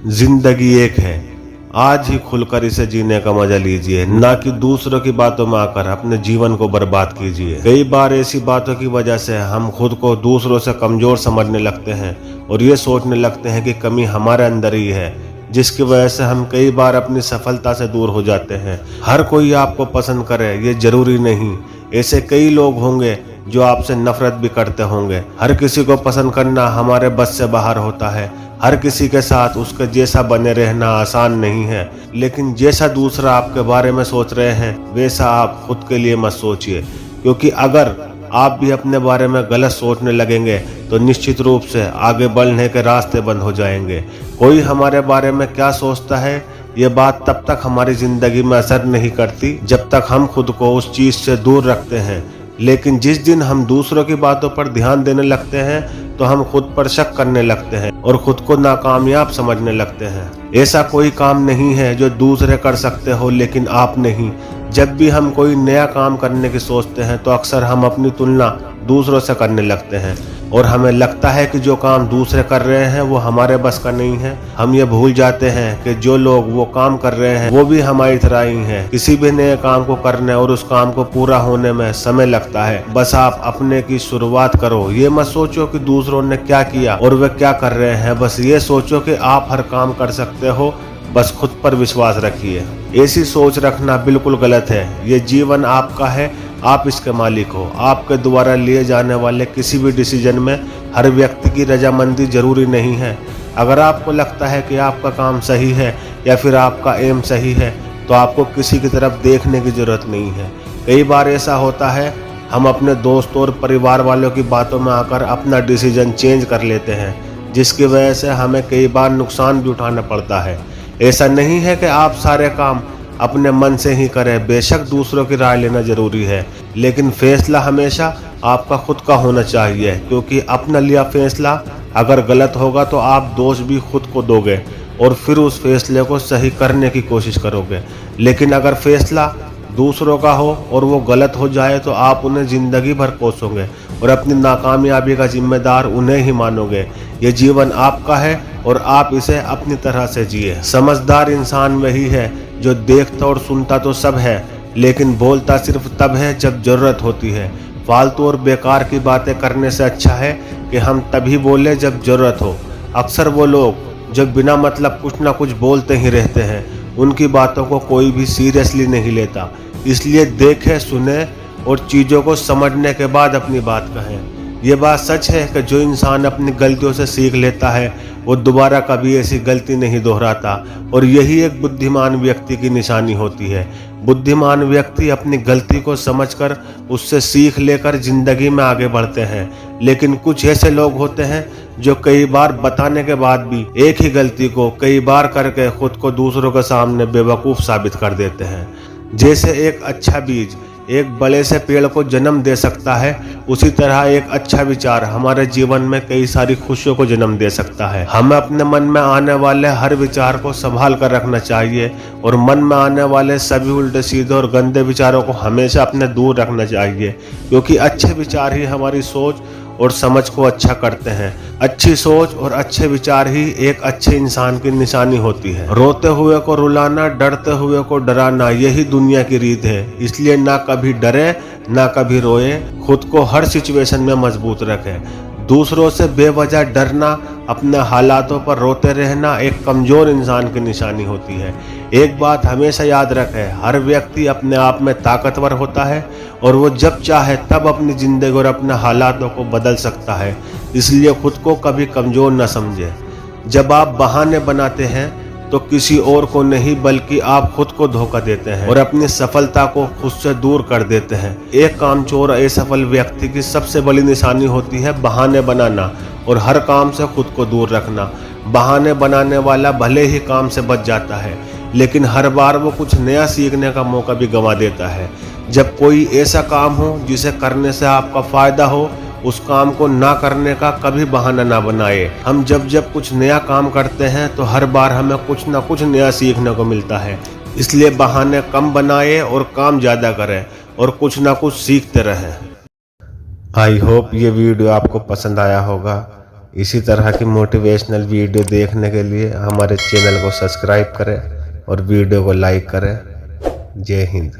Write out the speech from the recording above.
जिंदगी एक है, आज ही खुलकर इसे जीने का मजा लीजिए, ना कि दूसरों की बातों में आकर अपने जीवन को बर्बाद कीजिए। कई बार ऐसी बातों की वजह से हम खुद को दूसरों से कमजोर समझने लगते हैं और ये सोचने लगते हैं कि कमी हमारे अंदर ही है, जिसकी वजह से हम कई बार अपनी सफलता से दूर हो जाते हैं। हर कोई आपको पसंद करे ये जरूरी नहीं, ऐसे कई लोग होंगे जो आपसे नफरत भी करते होंगे। हर किसी को पसंद करना हमारे बस से बाहर होता है। हर किसी के साथ उसके जैसा बने रहना आसान नहीं है, लेकिन जैसा दूसरा आपके बारे में सोच रहे हैं वैसा आप खुद के लिए मत सोचिए, क्योंकि अगर आप भी अपने बारे में गलत सोचने लगेंगे तो निश्चित रूप से आगे बढ़ने के रास्ते बंद हो जाएंगे। कोई हमारे बारे में क्या सोचता है ये बात तब तक हमारी जिंदगी में असर नहीं करती जब तक हम खुद को उस चीज से दूर रखते हैं, लेकिन जिस दिन हम दूसरों की बातों पर ध्यान देने लगते हैं तो हम खुद पर शक करने लगते हैं और खुद को नाकामयाब समझने लगते हैं। ऐसा कोई काम नहीं है जो दूसरे कर सकते हो लेकिन आप नहीं। जब भी हम कोई नया काम करने की सोचते हैं तो अक्सर हम अपनी तुलना दूसरों से करने लगते हैं और हमें लगता है कि जो काम दूसरे कर रहे हैं वो हमारे बस का नहीं है। हम ये भूल जाते हैं कि जो लोग वो काम कर रहे हैं वो भी हमारी तरह ही हैं। किसी भी नए काम को करने और उस काम को पूरा होने में समय लगता है। बस आप अपने की शुरुआत करो। ये मत सोचो कि दूसरों ने क्या किया और वे क्या कर रहे हैं, बस ये सोचो कि आप हर काम कर सकते हो। बस खुद पर विश्वास रखिए। ऐसी सोच रखना बिल्कुल गलत है। ये जीवन आपका है, आप इसके मालिक हो। आपके द्वारा लिए जाने वाले किसी भी डिसीजन में हर व्यक्ति की रजामंदी जरूरी नहीं है। अगर आपको लगता है कि आपका काम सही है या फिर आपका एम सही है तो आपको किसी की तरफ देखने की जरूरत नहीं है। कई बार ऐसा होता है हम अपने दोस्तों और परिवार वालों की बातों में आकर अपना डिसीजन चेंज कर लेते हैं, जिसकी वजह से हमें कई बार नुकसान भी उठाना पड़ता है। ऐसा नहीं है कि आप सारे काम अपने मन से ही करें। बेशक दूसरों की राय लेना जरूरी है, लेकिन फैसला हमेशा आपका खुद का होना चाहिए, क्योंकि अपना लिया फैसला अगर गलत होगा तो आप दोष भी खुद को दोगे और फिर उस फैसले को सही करने की कोशिश करोगे। लेकिन अगर फैसला दूसरों का हो और वो गलत हो जाए तो आप उन्हें जिंदगी भर कोसोगे और अपनी नाकामयाबी का जिम्मेदार उन्हें ही मानोगे। ये जीवन आपका है और आप इसे अपनी तरह से जिए। समझदार इंसान वही है जो देखता और सुनता तो सब है, लेकिन बोलता सिर्फ तब है जब जरूरत होती है। फालतू और बेकार की बातें करने से अच्छा है कि हम तभी बोले जब जरूरत हो। अक्सर वो लोग जो बिना मतलब कुछ ना कुछ बोलते ही रहते हैं, उनकी बातों को कोई भी सीरियसली नहीं लेता। इसलिए देखें, सुने और चीज़ों को समझने के बाद अपनी बात कहें। ये बात सच है कि जो इंसान अपनी गलतियों से सीख लेता है वो दोबारा कभी ऐसी गलती नहीं दोहराता, और यही एक बुद्धिमान व्यक्ति की निशानी होती है। बुद्धिमान व्यक्ति अपनी गलती को समझकर उससे सीख लेकर जिंदगी में आगे बढ़ते हैं। लेकिन कुछ ऐसे लोग होते हैं जो कई बार बताने के बाद भी एक ही गलती को कई बार करके खुद को दूसरों के सामने बेवकूफ़ साबित कर देते हैं। जैसे एक अच्छा बीज एक बड़े से पेड़ को जन्म दे सकता है, उसी तरह एक अच्छा विचार हमारे जीवन में कई सारी खुशियों को जन्म दे सकता है। हमें अपने मन में आने वाले हर विचार को संभाल कर रखना चाहिए और मन में आने वाले सभी उल्टे सीधे और गंदे विचारों को हमेशा अपने दूर रखना चाहिए, क्योंकि अच्छे विचार ही हमारी सोच और समझ को अच्छा करते हैं। अच्छी सोच और अच्छे विचार ही एक अच्छे इंसान की निशानी होती है। रोते हुए को रुलाना, डरते हुए को डराना, यही दुनिया की रीत है। इसलिए ना कभी डरे ना कभी रोए, खुद को हर सिचुएशन में मजबूत रखें। दूसरों से बेवजह डरना, अपने हालातों पर रोते रहना एक कमजोर इंसान की निशानी होती है। एक बात हमेशा याद रखें, हर व्यक्ति अपने आप में ताकतवर होता है और वो जब चाहे तब अपनी जिंदगी और अपने हालातों को बदल सकता है। इसलिए खुद को कभी कमजोर न समझे। जब आप बहाने बनाते हैं तो किसी और को नहीं बल्कि आप खुद को धोखा देते हैं और अपनी सफलता को खुद से दूर कर देते हैं। एक कामचोर असफल व्यक्ति की सबसे बड़ी निशानी होती है बहाने बनाना और हर काम से खुद को दूर रखना। बहाने बनाने वाला भले ही काम से बच जाता है, लेकिन हर बार वो कुछ नया सीखने का मौका भी गंवा देता है। जब कोई ऐसा काम हो जिसे करने से आपका फायदा हो, उस काम को ना करने का कभी बहाना ना बनाए। हम जब कुछ नया काम करते हैं तो हर बार हमें कुछ ना कुछ नया सीखने को मिलता है। इसलिए बहाने कम बनाए और काम ज़्यादा करें और कुछ ना कुछ सीखते रहें। आई होप ये वीडियो आपको पसंद आया होगा। इसी तरह की मोटिवेशनल वीडियो देखने के लिए हमारे चैनल को सब्सक्राइब करें और वीडियो को लाइक करें। जय हिंद।